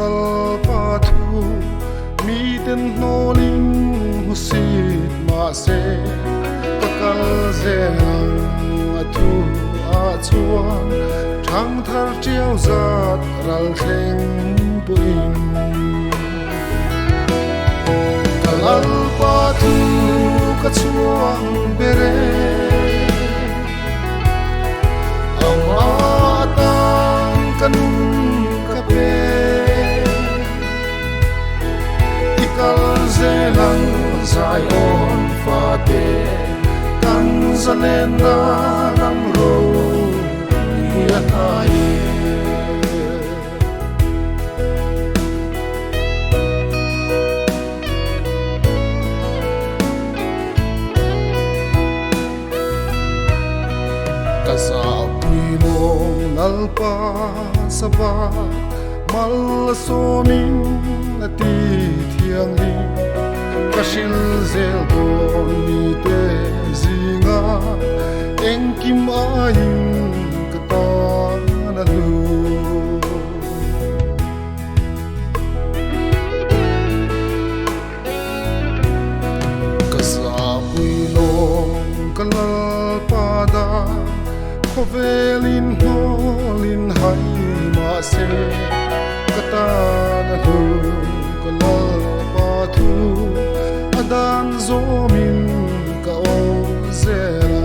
kalal pathu mi ten noling husit ma se pakal zeang atu a chuan thang thar chiao zat ral thleng puin kalal pathu ka chuang bere amatang kanun kape ikal zelang zai on fate kan zanena ram ro ya ai kasa puilong nalpa saba mal somin ati thiang li kashil zel don mi te zinga engkim ain kata na lu kasa puilong kalpa da khovelin holin hai ma se kata na lu kalal pathu adan zomin ka o zera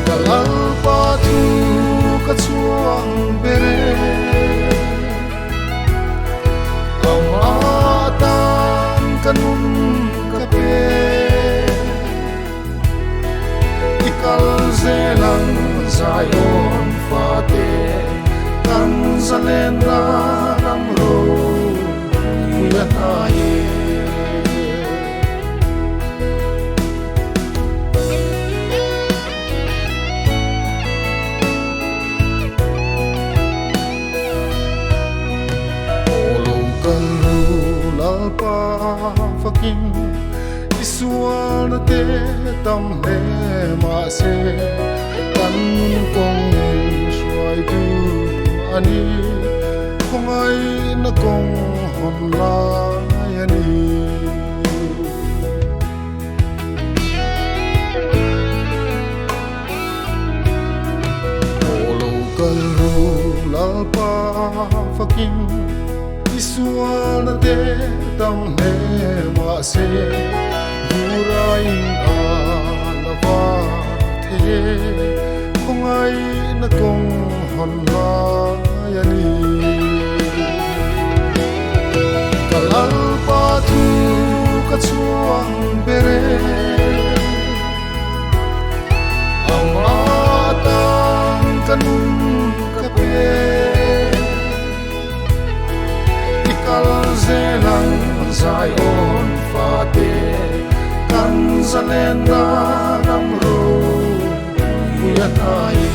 kalal pathu ka chuang bere amatan kanun kape ikal zelang zayon fate kan zalena ram ro ya ai olo kalu lalpa faking isual te tam le ma se kan kong shuai tu ani kong ai na kong hon la ani olo kalu lalpa faking isual te tam le ma se burain alava the kong ai na kong hon la yani kalal pathu ka chuang bere amatang kanun kape ikal zelang zai on fate kan zanena ram ro ya ai